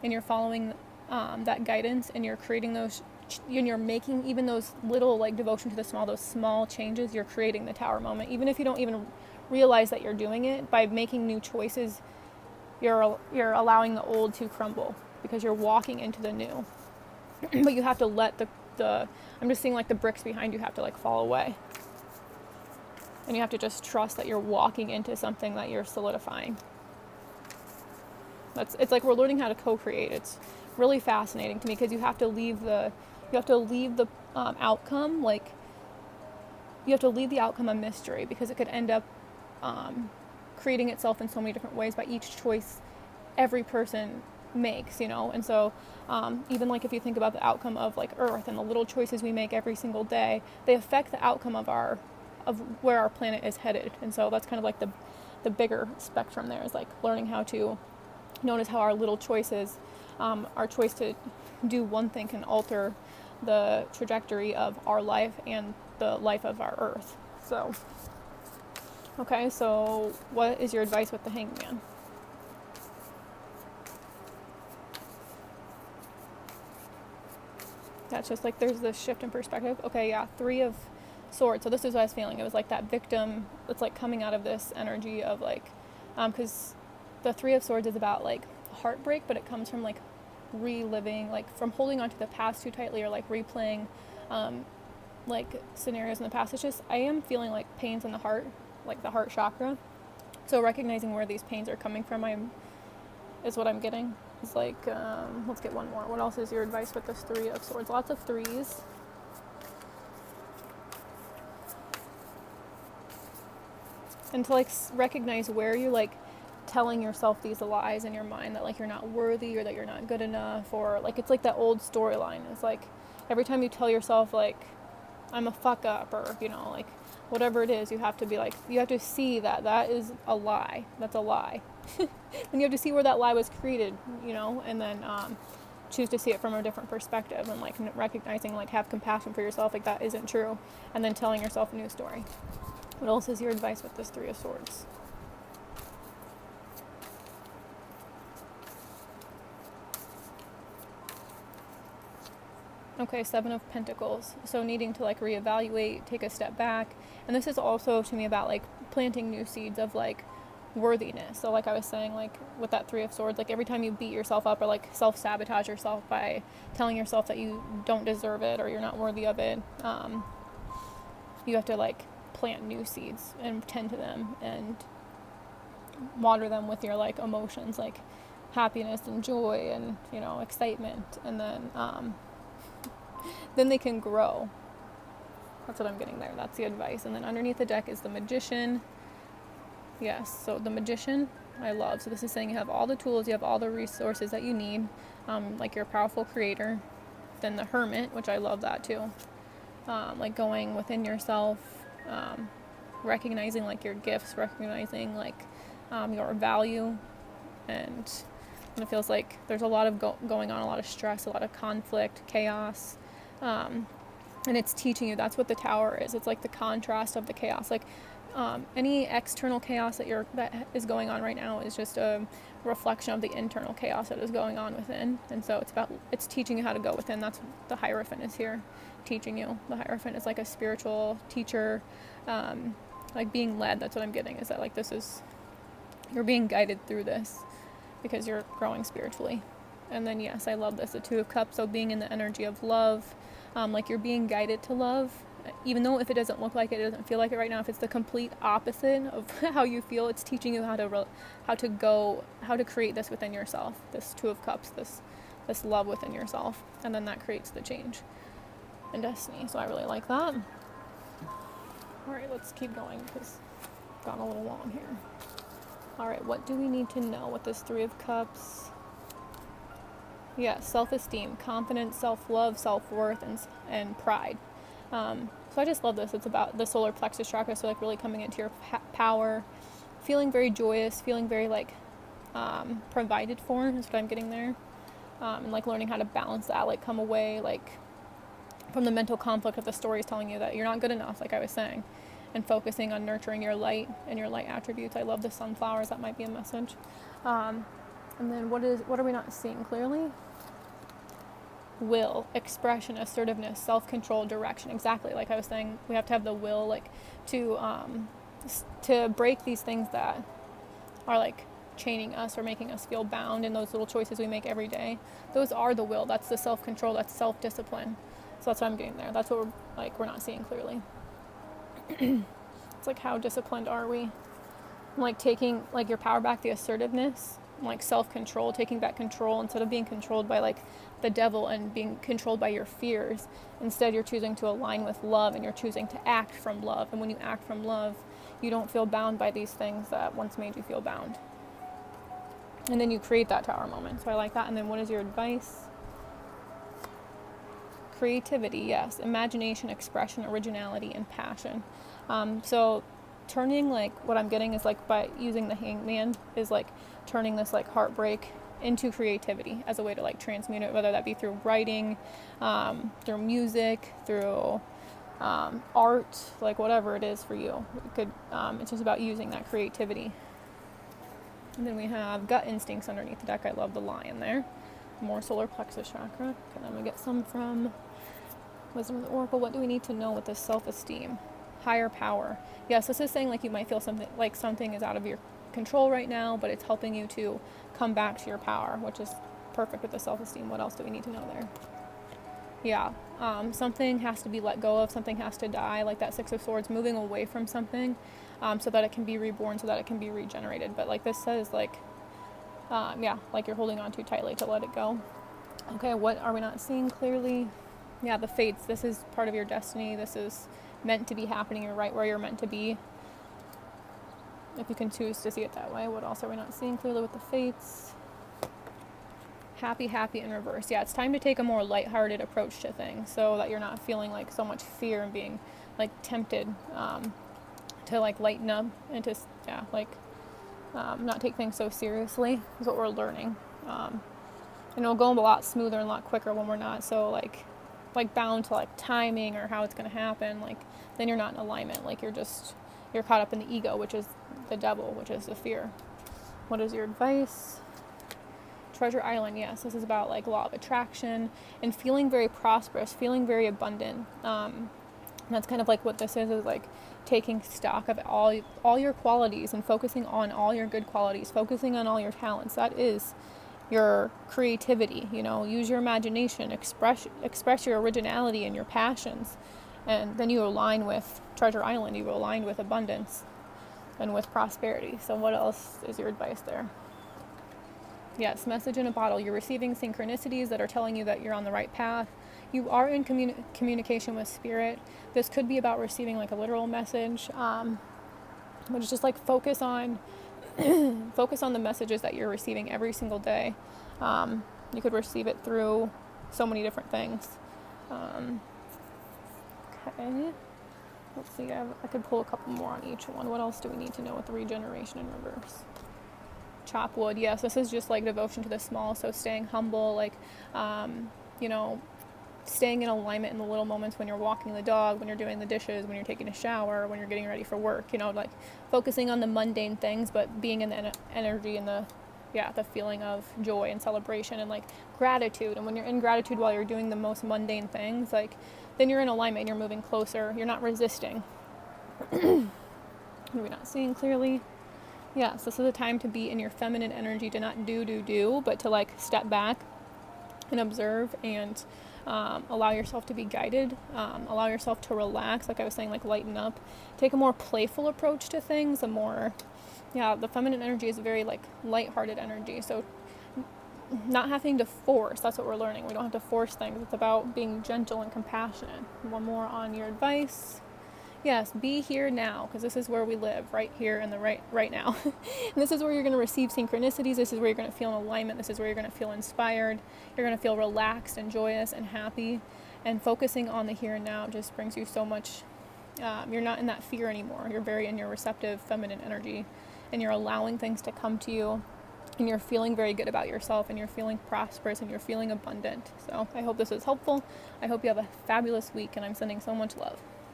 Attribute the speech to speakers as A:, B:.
A: and you're following that guidance, and you're creating those, and you're making even those little like devotion to the small, those small changes, you're creating the tower moment. Even if you don't even realize that you're doing it, by making new choices, you're allowing the old to crumble because you're walking into the new. But you have to let the I'm just seeing like the bricks behind you have to like fall away. And you have to just trust that you're walking into something that you're solidifying. It's like we're learning how to co-create. It's really fascinating to me because you have to leave the outcome, like you have to leave the outcome a mystery, because it could end up creating itself in so many different ways by each choice every person makes, you know. And so even like if you think about the outcome of like Earth and the little choices we make every single day, they affect the outcome of where our planet is headed. And so that's kind of like the bigger spectrum there, is like learning how to notice how our little choices, our choice to do one thing can alter the trajectory of our life and the life of our Earth. So, okay, so what is your advice with the Hangman? That's just like there's this shift in perspective. Okay, yeah, 3 of Swords. So this is what I was feeling. It was like that victim that's like coming out of this energy of like, because the 3 of Swords is about like heartbreak, but it comes from like reliving, like from holding on to the past too tightly, or like replaying like scenarios in the past. It's just, I am feeling like pains in the heart, like the heart chakra. So recognizing where these pains are coming from is what I'm getting. It's like, let's get one more. What else is your advice with this 3 of Swords? Lots of 3s. And to like recognize where you're like telling yourself these lies in your mind that like you're not worthy, or that you're not good enough, or like it's like that old storyline. It's like every time you tell yourself like I'm a fuck up, or you know, like whatever it is, you have to be like, you have to see that is a lie. That's a lie. And you have to see where that lie was created, you know, and then choose to see it from a different perspective, and like recognizing, like have compassion for yourself, like that isn't true, and then telling yourself a new story. What else is your advice with this 3 of Swords? Okay, 7 of Pentacles. So needing to like reevaluate, take a step back. And this is also to me about like planting new seeds of like worthiness. So like I was saying, like with that 3 of Swords, like every time you beat yourself up or like self-sabotage yourself by telling yourself that you don't deserve it or you're not worthy of it, you have to like plant new seeds and tend to them and water them with your like emotions, like happiness and joy and, you know, excitement, and then they can grow. That's what I'm getting there. That's the advice. And then underneath the deck is the Magician. Yes, so the Magician I love. So this is saying you have all the tools, you have all the resources that you need, like you're a powerful creator. Then the Hermit, which I love that too, like going within yourself, recognizing like your gifts, recognizing like your value, and it feels like there's a lot of going on, a lot of stress, a lot of conflict, chaos, and it's teaching you. That's what the Tower is. It's like the contrast of the chaos. Like any external chaos that is going on right now is just a reflection of the internal chaos that is going on within. And so it's teaching you how to go within. That's what the Hierophant is here teaching you. The Hierophant is like a spiritual teacher, like being led. That's what I'm getting, is that like you're being guided through this because you're growing spiritually. And then yes, I love this, the 2 of Cups. So being in the energy of love, like you're being guided to love, even though if it doesn't look like it, it doesn't feel like it right now, if it's the complete opposite of how you feel, it's teaching you how to create this within yourself, this 2 of Cups, this love within yourself, and then that creates the change in destiny. So I really like that. All right, let's keep going because it's gone a little long here. All right, what do we need to know with this 3 of Cups? Yeah, self-esteem, confidence, self-love, self-worth, and pride. So I just love this. It's about the solar plexus chakra, so like really coming into your power, feeling very joyous, feeling very like provided for is what I'm getting there, and like learning how to balance that, like come away like from the mental conflict of the stories telling you that you're not good enough, like I was saying, and focusing on nurturing your light and your light attributes. I love the sunflowers. That might be a message. And then what are we not seeing clearly? Will, expression, assertiveness, self-control, direction. Exactly, like I was saying, we have to have the will, like, to break these things that are like chaining us or making us feel bound in those little choices we make every day. Those are the will. That's the self-control. That's self-discipline. So that's what I'm getting there. That's what we're not seeing clearly. It's like, how disciplined are we? Like taking like your power back, the assertiveness, like self-control, taking back control instead of being controlled by like the devil and being controlled by your fears. Instead, you're choosing to align with love, and you're choosing to act from love. And when you act from love, you don't feel bound by these things that once made you feel bound. And then you create that tower moment. So I like that. And then what is your advice? Creativity, yes. Imagination, expression, originality, and passion. So turning, like, what I'm getting is like by using the hangman is like turning this like heartbreak into creativity as a way to like transmute it, whether that be through writing, through music, through art, like whatever it is for you. It could, it's just about using that creativity. And then we have gut instincts underneath the deck. I love the lion there. More solar plexus chakra. Okay, then I'm going to get some from Wisdom of the Oracle. What do we need to know with this self-esteem? Higher power. Yes, this is saying like you might feel something like something is out of your control right now, but it's helping you to come back to your power, which is perfect with the self-esteem. What else do we need to know there? Yeah, something has to be let go of, something has to die, like that Six of Swords, moving away from something so that it can be reborn, so that it can be regenerated. But like this says, like, like you're holding on too tightly to let it go. Okay, what are we not seeing clearly? Yeah, the fates. This is part of your destiny. This is meant to be happening. You're right where you're meant to be, if you can choose to see it that way. What else are we not seeing clearly with the fates? Happy in reverse. Yeah, it's time to take a more lighthearted approach to things so that you're not feeling like so much fear and being like tempted to like lighten up and to not take things so seriously is what we're learning. And it'll go a lot smoother and a lot quicker when we're not so like bound to like timing or how it's going to happen. Like then you're not in alignment. Like you're caught up in the ego, which is the devil, which is the fear. What is your advice? Treasure Island, yes. This is about like law of attraction and feeling very prosperous, feeling very abundant. That's kind of like what this is like taking stock of all your qualities and focusing on all your good qualities, focusing on all your talents. That is your creativity, use your imagination, express your originality and your passions. And then you align with Treasure Island, you align with abundance and with prosperity. So what else is your advice there? Yes, message in a bottle. You're receiving synchronicities that are telling you that you're on the right path. You are in communication with spirit. This could be about receiving like a literal message, but it's just like focus on the messages that you're receiving every single day. You could receive it through so many different things. Okay. Let's see. I could pull a couple more on each one. What else do we need to know with the regeneration in reverse? Chop wood. Yes, this is just like devotion to the small. So staying humble, like, staying in alignment in the little moments when you're walking the dog, when you're doing the dishes, when you're taking a shower, when you're getting ready for work, like focusing on the mundane things, but being in the energy and the feeling of joy and celebration and like gratitude. And when you're in gratitude while you're doing the most mundane things, like then you're in alignment and you're moving closer. You're not resisting. Are we not seeing clearly? Yes, this is a time to be in your feminine energy, to not do, but to like step back and observe and allow yourself to be guided, allow yourself to relax, like I was saying, like lighten up, take a more playful approach to things, the feminine energy is a very like lighthearted energy, so not having to force, that's what we're learning. We don't have to force things. It's about being gentle and compassionate. One more on your advice. Yes, be here now, because this is where we live, right here and the right now. And this is where you're going to receive synchronicities. This is where you're going to feel in alignment. This is where you're going to feel inspired. You're going to feel relaxed and joyous and happy. And focusing on the here and now just brings you so much. You're not in that fear anymore. You're very in your receptive feminine energy, and you're allowing things to come to you. And you're feeling very good about yourself, and you're feeling prosperous, and you're feeling abundant. So I hope this is helpful. I hope you have a fabulous week, and I'm sending so much love.